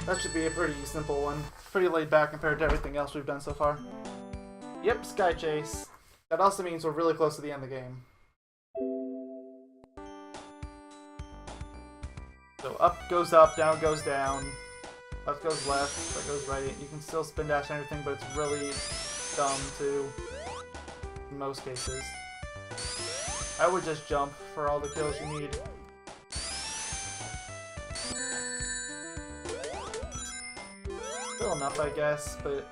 That should be a pretty simple one. Pretty laid back compared to everything else we've done so far. Yep, Sky Chase. That also means we're really close to the end of the game. So up goes up, down goes down, left goes left, right goes right. You can still spin dash and everything, but it's really dumb too, in most cases. I would just jump for all the kills you need. Still enough, I guess, but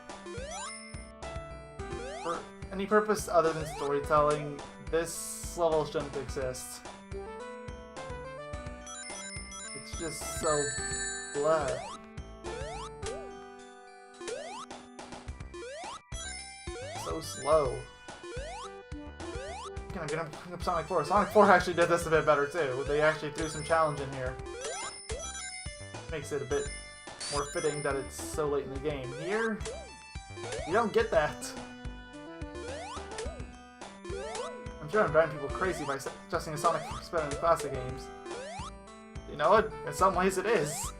for any purpose other than storytelling, this level shouldn't exist. It's just so blah. So slow. I'm gonna bring up Sonic 4. Sonic 4 actually did this a bit better too. They actually threw some challenge in here. Makes it a bit more fitting that it's so late in the game. Here, you don't get that. I'm sure I'm driving people crazy by suggesting a Sonic 4 is better than the classic games. You know what? In some ways it is.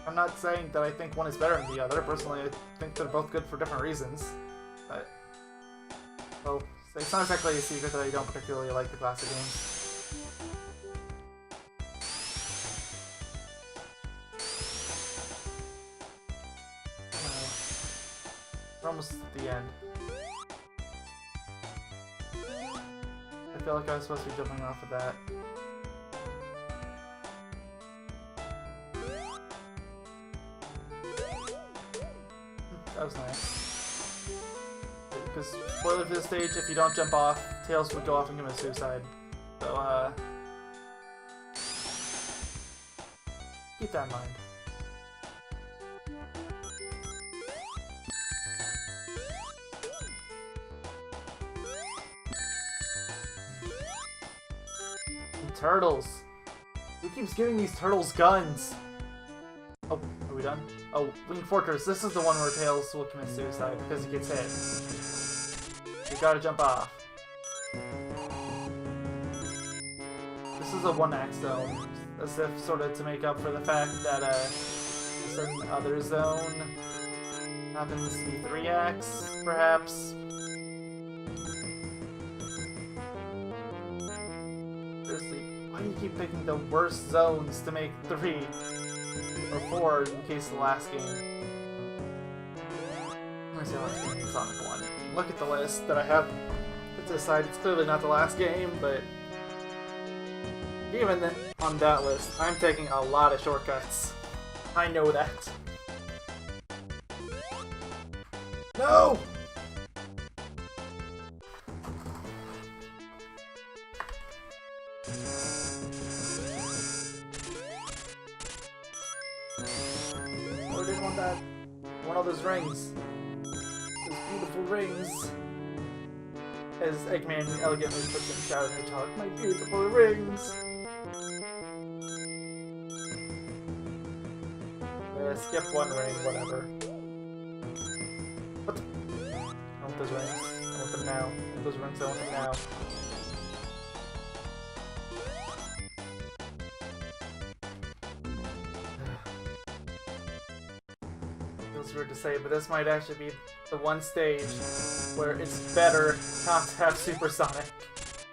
I'm not saying that I think one is better than the other. Personally, I think they're both good for different reasons. But, well, it's not exactly a secret that I don't particularly like the classic games. We're almost at the end. I feel like I was supposed to be jumping off of that. That was nice. Because, spoiler for this stage, if you don't jump off, Tails would go off and commit suicide. So, keep that in mind. Turtles! Who keeps giving these turtles guns? Oh, are we done? Oh, Wing Fortress. This is the one where Tails will commit suicide because he gets hit. You gotta jump off. This is a one-act zone, as if sort of to make up for the fact that a certain other zone happens to be 3 acts, perhaps. Seriously, why do you keep picking the worst zones to make 3 or 4 in case of the last game? I'm gonna say last game, Sonic 1. Look at the list that I have put to the side. It's clearly not the last game, but even on that list, I'm taking a lot of shortcuts. I know that. No! Oh, I didn't want that. I want all those rings. Those beautiful rings. As Eggman elegantly puts in Shadow Hedgehog, my beautiful rings! Skip one ring, whatever. What? I want those rings. I want them now. I want those rings, I want them now. Feels weird to say, but this might actually be the one stage where it's better not to have Supersonic.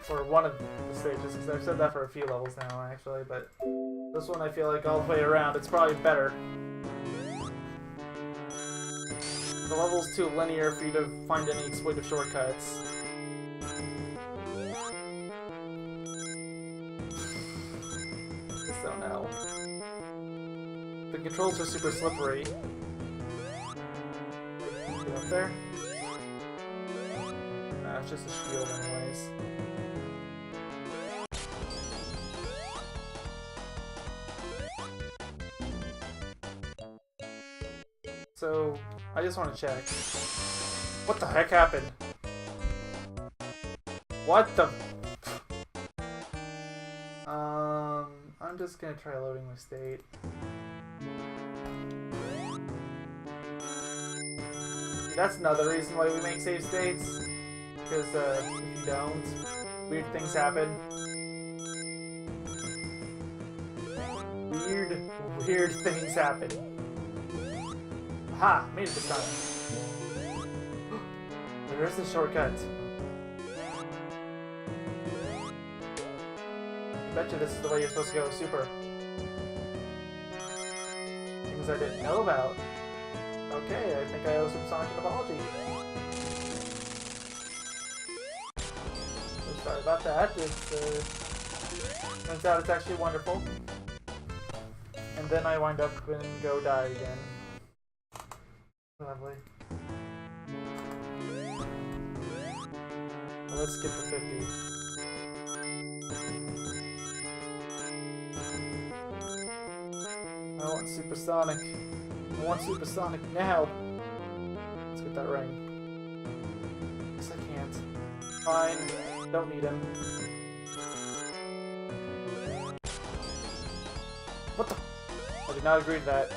Or one of the stages, because I've said that for a few levels now, actually, but this one I feel like all the way around, it's probably better. The level's too linear for you to find any exploitive shortcuts. Just don't know. The controls are super slippery. Get up there? Nah, it's just a shield anyways. So, I just want to check. What the heck happened? What the... I'm just gonna try loading my state. That's another reason why we make save states. Because, if you don't, weird things happen. weird things happen. Aha! Made it this time. There's the shortcut. I bet you this is the way you're supposed to go. Super. Things I didn't know about. Okay, I think I owe Supersonic an apology. So sorry about that. Turns out it's actually wonderful. And then I wind up and go die again. Lovely. Well, let's skip the 50. I want Supersonic. I want Supersonic now. Let's get that ring. Guess I can't. Fine. Don't need him. What the? I did not agree to that.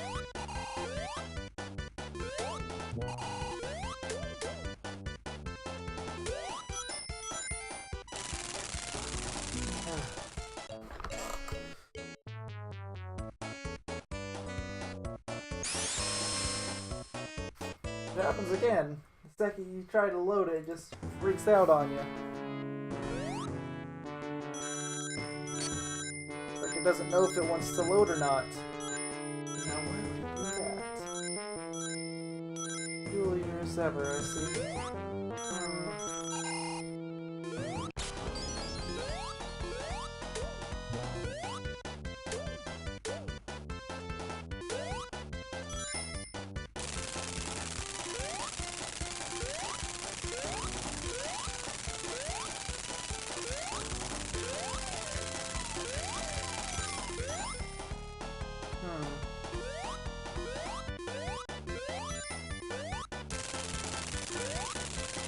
It happens again. The second you try to load it, it just freaks out on you. Like it doesn't know if it wants to load or not. Now why would it do that? Peculiar as ever, I see.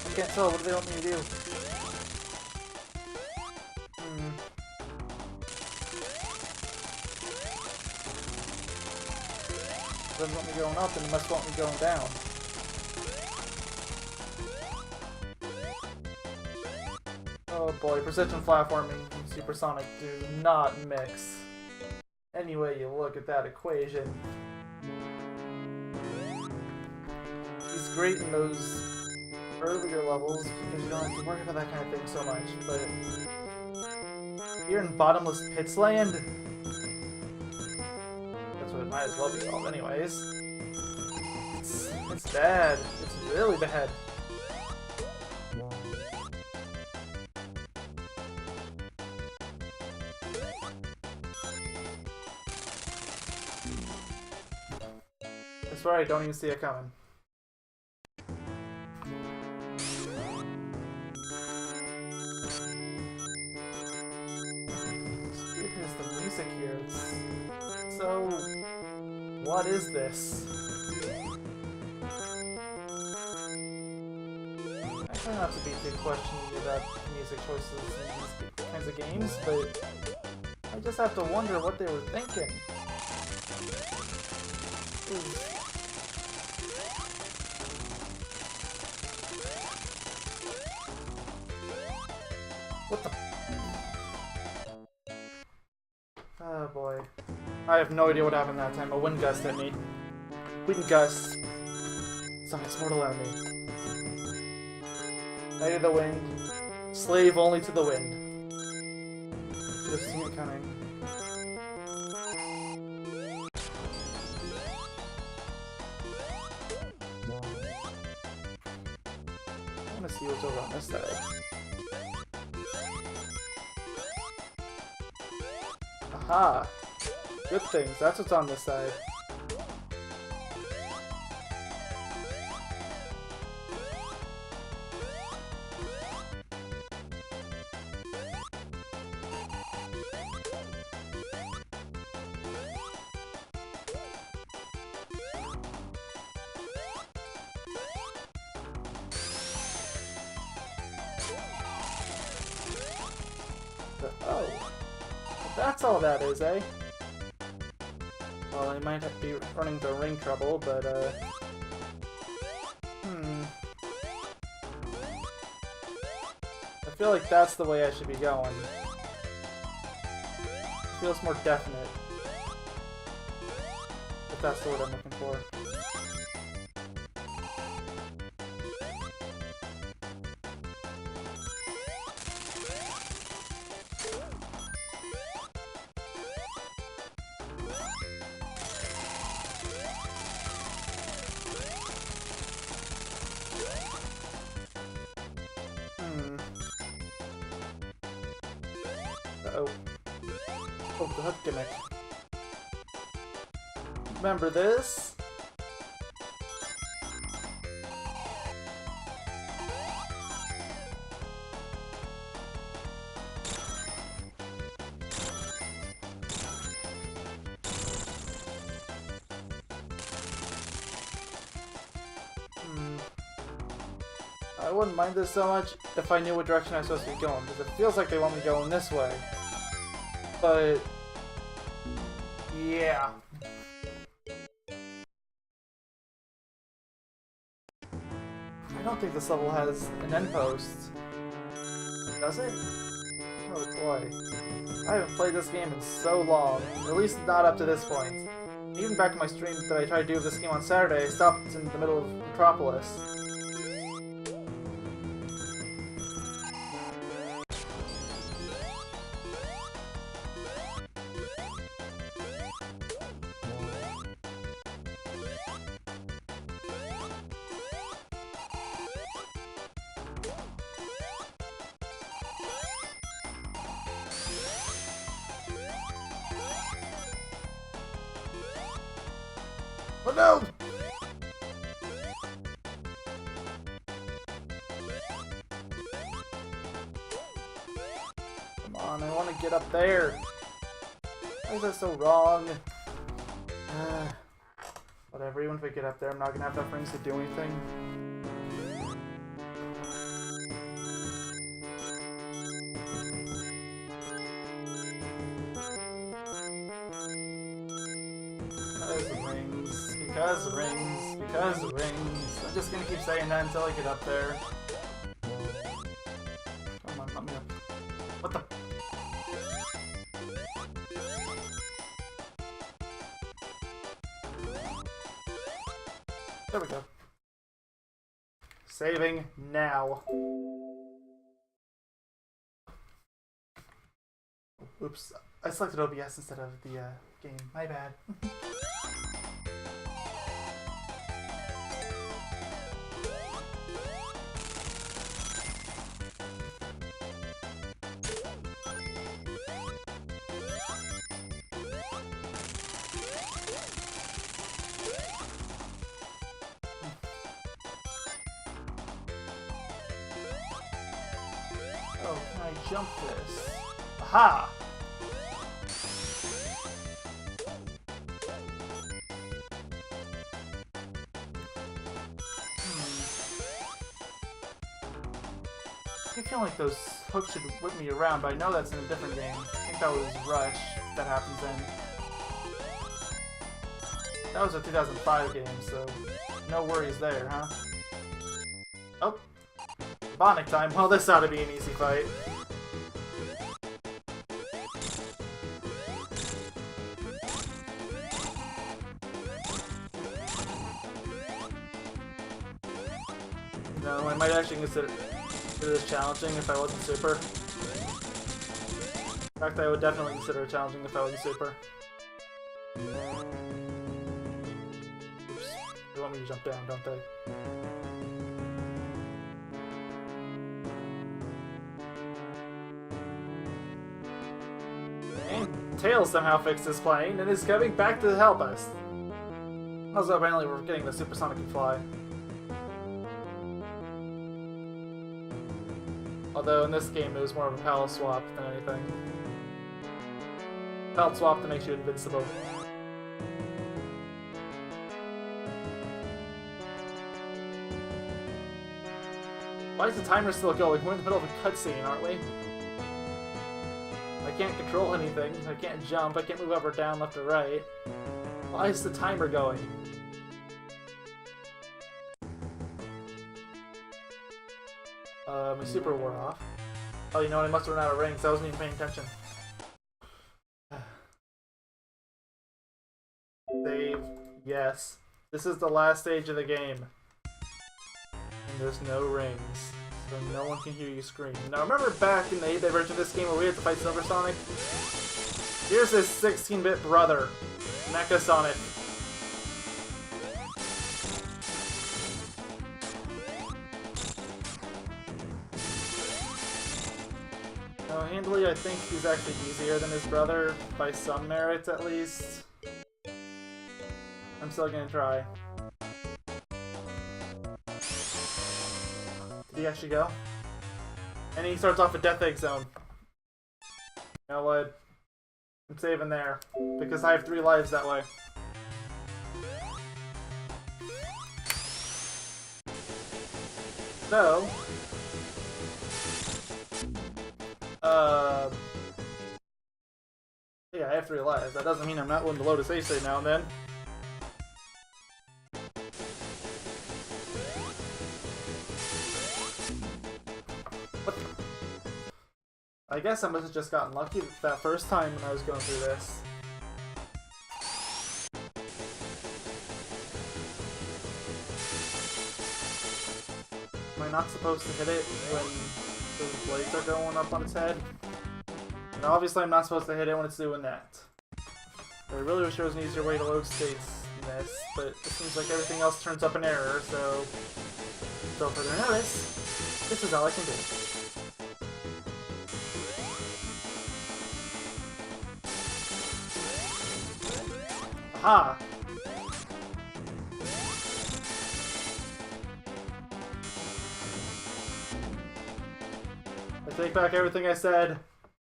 I can't tell. What do they want me to do? Doesn't want me going up, and it must want me going down. Oh boy, precision platforming and Supersonic do not mix. Any way you look at that equation. He's great in those earlier levels because you don't have to worry about that kind of thing so much, but here in Bottomless Pits Land, that's what it might as well be called anyways. It's bad. It's really bad. That's right, don't even see it coming. Here. So, what is this? I try not to be too questioning about music choices in these kinds of games, but I just have to wonder what they were thinking. What the? Oh boy. I have no idea what happened that time. A wind gust hit me. Wind gust. Sonic's mortal enemy. Knight of the wind. Slave only to the wind. Should have seen it coming. I want to see what's over on this side. Aha! Good things, that's what's on this side. Oh. That's all that is, eh? Well, I might have to be running into ring trouble, but, I feel like that's the way I should be going. Feels more definite. that's the word I'm looking for. Uh-oh. Oh, the hook gimmick. Remember this? I wouldn't mind this so much if I knew what direction I was supposed to be going, because it feels like they want me going this way. But... yeah. I don't think this level has an end post. Does it? Oh boy. I haven't played this game in so long. At least not up to this point. Even back in my stream that I tried to do this game on Saturday, I stopped in the middle of Metropolis. Oh no! Come on, I want to get up there. Why is that so wrong? Whatever, even if I get up there, I'm not gonna have enough rings to do anything. Because rings, because rings. I'm just gonna keep saying that until I get up there. Come on, let me up. What the? There we go. Saving now. Oops, I selected OBS instead of the game. My bad. Oh, can I jump this? Aha! I feel like those hooks should whip me around, but I know that's in a different game. I think that was Rush that happens in. That was a 2005 game, so no worries there, huh? Oh! Bonic time. Well, this ought to be an easy fight. No, I might actually consider this challenging if I wasn't super. In fact, I would definitely consider it challenging if I wasn't super. Oops. They want me to jump down, don't they? And Tails somehow fixed his plane and is coming back to help us. Also, apparently we're getting the supersonic fly. Although in this game it was more of a palette swap than anything. Palette swap that makes you invincible. Why is the timer still going? We're in the middle of a cutscene, aren't we? I can't control anything. I can't jump. I can't move up or down, left or right. Why is the timer going? My super wore off. Oh, you know what? I must have run out of rings. I wasn't even paying attention. Save. Yes. This is the last stage of the game. And there's no rings. So no one can hear you scream. Now remember back in the 8-bit version of this game where we had to fight Silver Sonic? Here's his 16-bit brother, Mecha Sonic. Now handily, I think he's actually easier than his brother, by some merits at least. I'm still gonna try. Did he actually go? And he starts off a Death Egg Zone. You know what? I'm saving there, because I have 3 lives that way. So... yeah, I have 3 lives. That doesn't mean I'm not willing to load a save state now and then. What the? I guess I must have just gotten lucky that first time when I was going through this. Am I not supposed to hit it when those blades are going up on its head? And obviously I'm not supposed to hit it when it's doing that. I really wish there was an easier way to load states in this, but it seems like everything else turns up an error, so... without further notice, this is all I can do. Aha! I take back everything I said.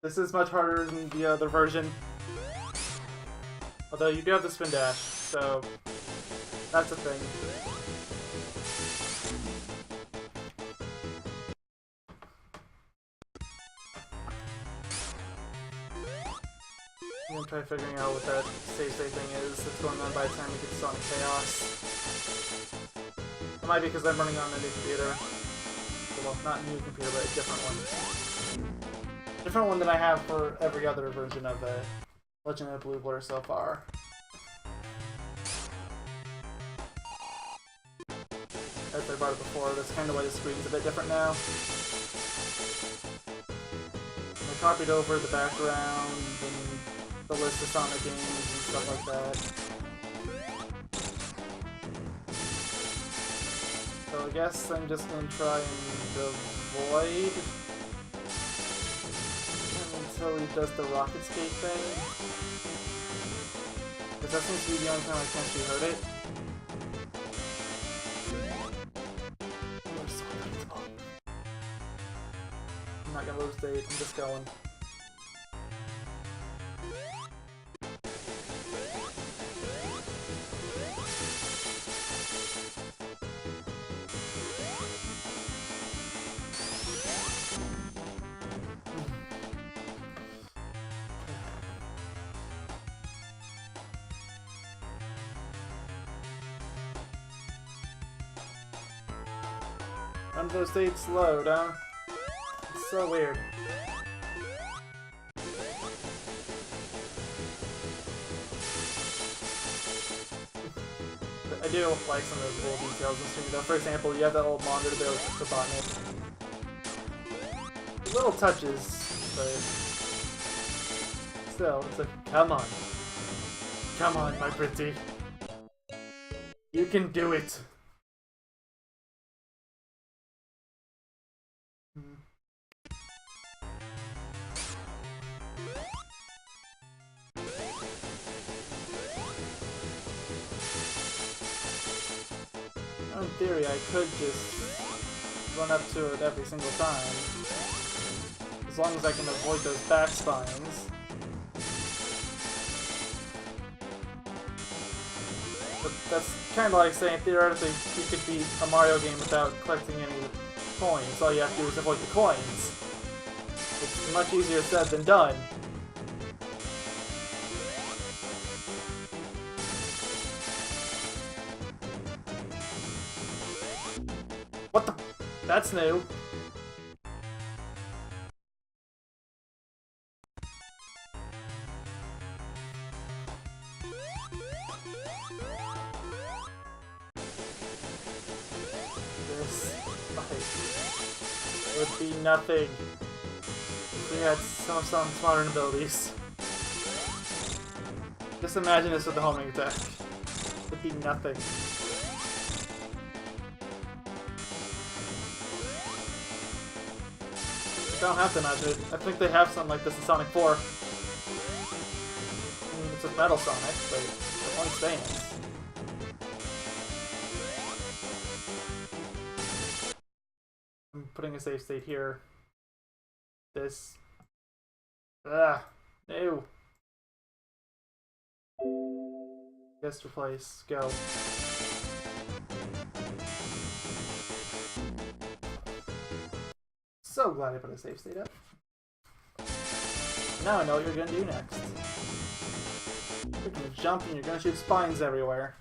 This is much harder than the other version. Although you do have the spin dash, so that's a thing. I'm gonna try figuring out what that save state thing is that's going on by the time we get to Sonic Chaos. It might be because I'm running on a new computer. Well, not new computer, but a different one. Different one than I have for every other version of Legend of Blue Blur so far. As I brought it before, that's kind of why the screen's a bit different now. I copied over the background and the list of Sonic games and stuff like that. So I guess I'm just going to try and avoid until he does the rocket skate thing. Because that seems to be the only time I can actually hurt it. I'm not going to lose state, I'm just going. None of those states load, huh? It's so weird. I do like some of those little details in the stream though. For example, you have that little monitor there with the botnet. Little touches, but still, it's like, come on. Come on, my pretty. You can do it. In theory, I could just run up to it every single time. As long as I can avoid those back spines. But that's kind of like saying, theoretically, you could beat a Mario game without collecting any coins. All you have to do is avoid the coins. It's much easier said than done. What the? That's new. would be nothing if we had some modern abilities. Just imagine this with the homing attack. It would be nothing. I don't have to imagine it. I think they have something like this in Sonic 4. I mean, it's a Metal Sonic, but it only stands. I'm putting a save state here. This. No. Guest replace. Go. So glad I put a save state up. Now I know what you're gonna do next. You're gonna jump and you're gonna shoot spines everywhere.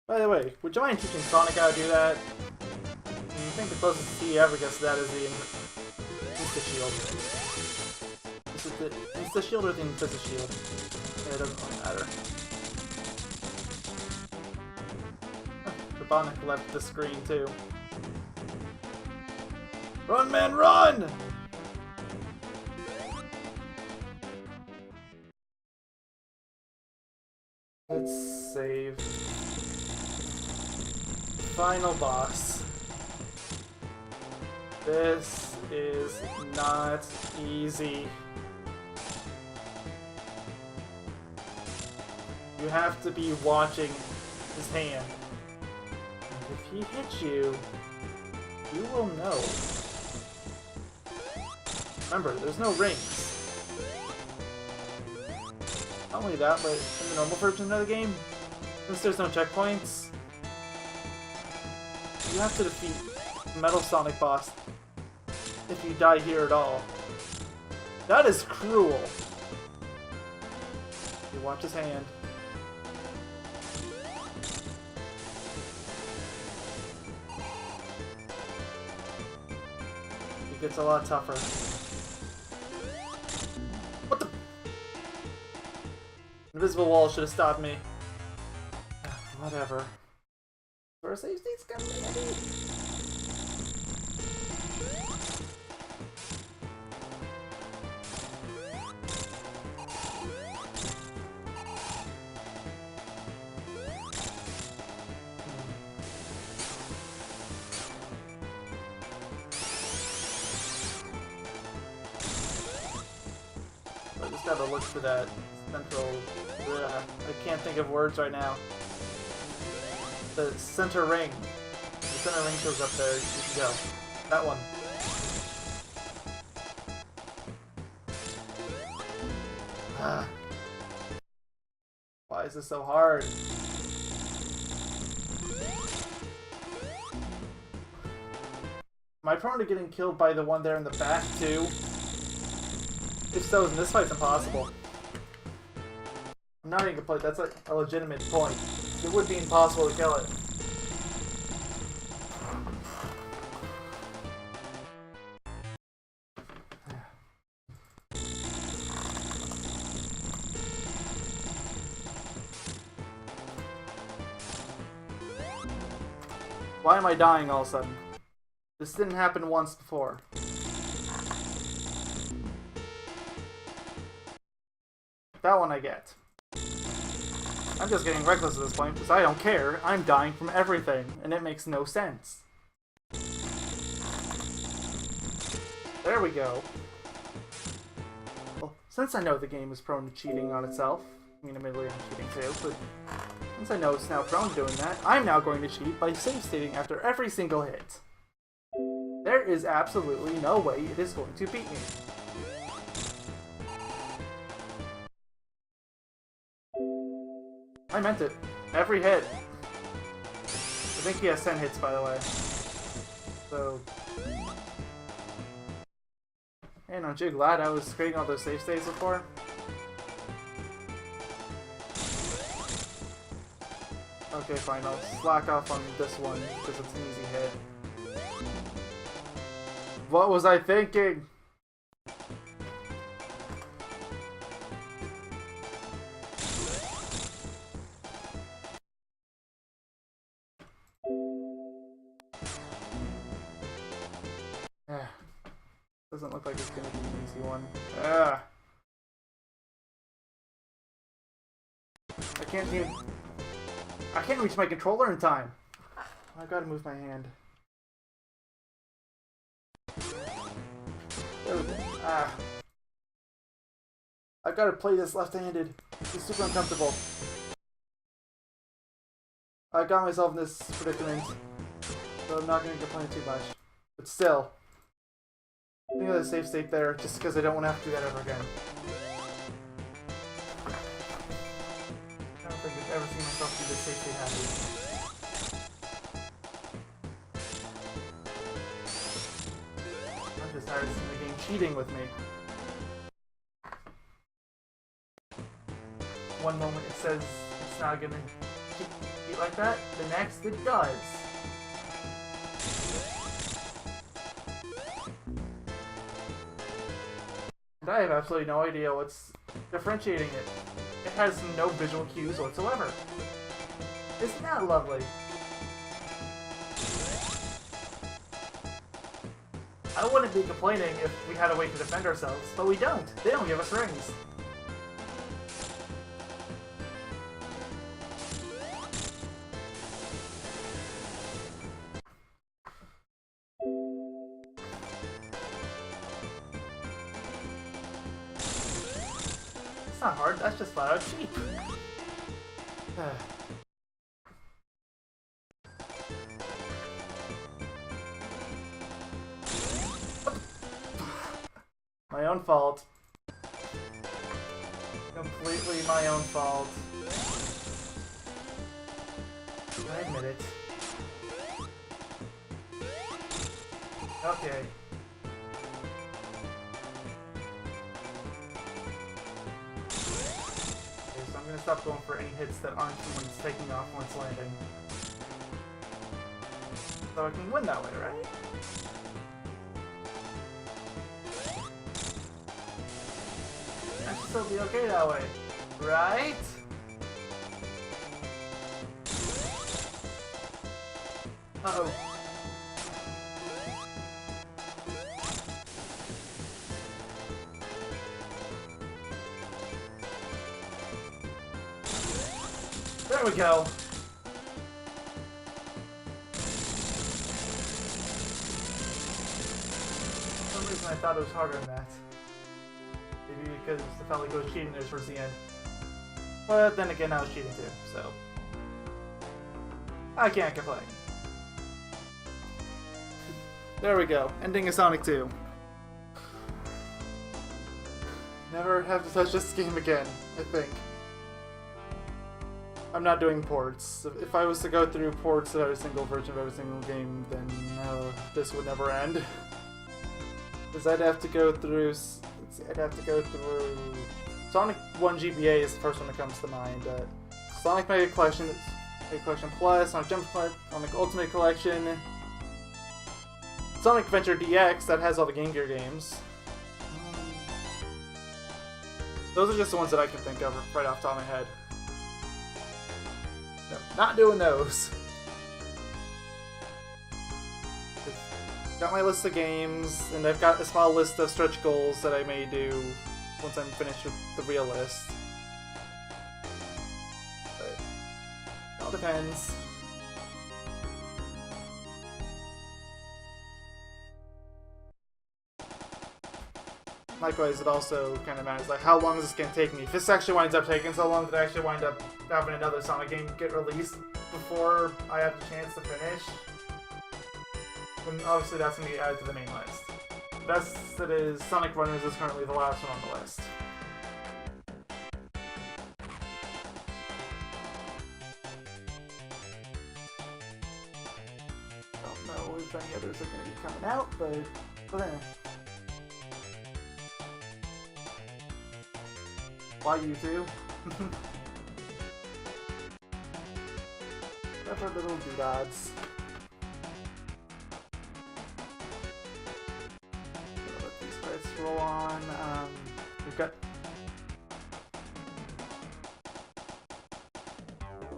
By the way, would you mind teaching Sonic how to do that? I think the closest he ever gets to that is the Insta-Shield. Is it the Insta-Shield or the Insta-Shield? Yeah, it doesn't really matter. Robotnik left the screen too. Run, man, run! Let's save. Final boss. This is not easy. You have to be watching his hand. And if he hits you, you will know. Remember, there's no rings. Not only that, but in the normal version of the game, since there's no checkpoints, you have to defeat the Metal Sonic boss if you die here at all. That is cruel. You watch his hand. It gets a lot tougher. What the? Invisible wall should have stopped me. Whatever. Where save states come handy. I just gotta look for that central. I can't think of words right now. The center ring. The center ring shows up there. You can go. That one. Why is this so hard? Am I prone to getting killed by the one there in the back too? If so, then this fight's impossible. I'm not even gonna play. That's like a legitimate point. It would be impossible to kill it. Why am I dying all of a sudden? This didn't happen once before. That one I get. I'm just getting reckless at this point because I don't care. I'm dying from everything, and it makes no sense. There we go. Well, since I know the game is prone to cheating on itself, I mean, admittedly I'm cheating too, but since I know it's now prone to doing that, I'm now going to cheat by save stating after every single hit. There is absolutely no way it is going to beat me. I meant it. Every hit. I think he has 10 hits, by the way. So... And aren't you glad I was creating all those save states before? Okay, fine. I'll slack off on this one, because it's an easy hit. What was I thinking? Doesn't look like it's gonna be an easy one. Ah. I can't reach my controller in time. I gotta move my hand. There we go. Ah. I've gotta play this left-handed. It's super uncomfortable. I got myself in this predicament, so I'm not gonna complain too much. But still, I think there's a safe state there, just because I don't want to have to do that ever again. I don't think I've ever seen myself do this safe state happy. I'm just tired of seeing the game cheating with me. One moment it says it's not gonna cheat like that, the next it does. And I have absolutely no idea what's differentiating it. It has no visual cues whatsoever. Isn't that lovely? I wouldn't be complaining if we had a way to defend ourselves, but we don't. They don't give us rings. It's not hard, that's just flat out cheap. My own fault. Completely my own fault. I admit it. Okay. I'm gonna stop going for any hits that aren't someone's taking off once landing. So I can win that way, right? I should still be okay that way, right? Uh-oh. There we go. For some reason I thought it was harder than that. Maybe because the felt like it was cheating there towards the end. But then again, I was cheating too, so I can't complain. There we go. Ending of Sonic 2. Never have to touch this game again, I think. I'm not doing ports. If I was to go through ports of every single version of every single game, then no, this would never end. Because I'd have to go through... Sonic 1 GBA is the first one that comes to mind. Sonic Mega Collection, Mega Collection Plus, Sonic Jump Collection, Sonic Ultimate Collection, Sonic Adventure DX, that has all the Game Gear games. Those are just the ones that I can think of right off the top of my head. No, not doing those. Got my list of games, and I've got a small list of stretch goals that I may do once I'm finished with the real list. But it all depends. Likewise, it also kind of matters, like, how long is this game take me? If this actually winds up taking so long that I actually wind up having another Sonic game get released before I have the chance to finish, then obviously that's going to be added to the main list. Best that is, Sonic Runners is currently the last one on the list. Don't know if any others are going to be coming out, but why you two? That's our little doodads. Let these credits roll on. We've got...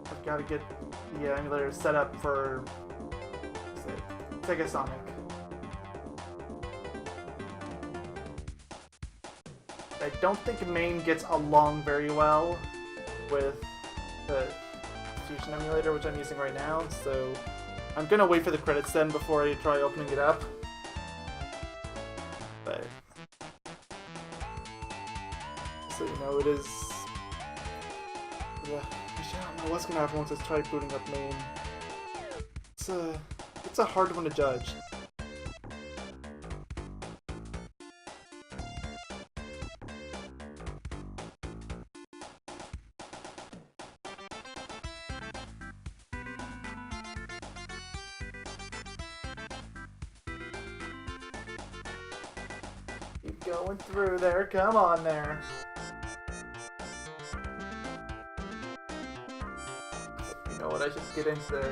I've got to get the emulator set up for... Sega Sonic. I don't think MAME gets along very well with the Fusion emulator, which I'm using right now, so I'm gonna wait for the credits then before I try opening it up. But so you know, it is. Actually, I don't know what's gonna happen once I try booting up MAME. It's a hard one to judge. Keep going through there. Come on there. You know what? I should get into the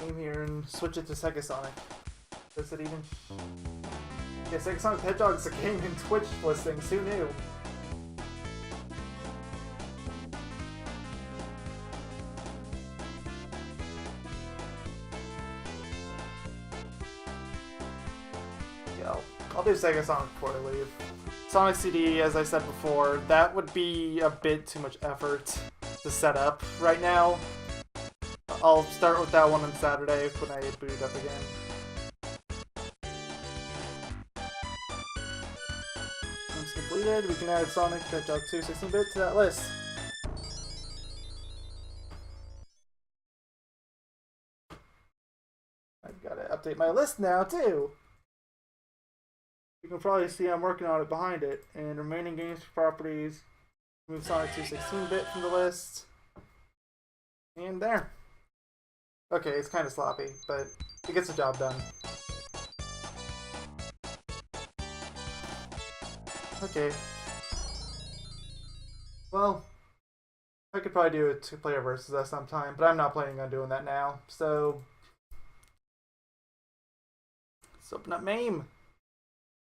game here and switch it to Sega Sonic. Does it even? Yeah, Sega Sonic Hedgehog's a game in Twitch listings. Who knew? I'll do Sega Sonic before I leave. Sonic CD, as I said before, that would be a bit too much effort to set up right now. I'll start with that one on Saturday when I boot it up again. Game's completed. We can add Sonic Hedgehog 2 16-bit to that list. I've got to update my list now, too. You can probably see I'm working on it behind it. And remaining games properties, move Sonic 2 16-bit from the list. And there. Okay, it's kind of sloppy, but it gets the job done. Okay. Well, I could probably do a 2-player versus at some time, but I'm not planning on doing that now. So, let's open up MAME.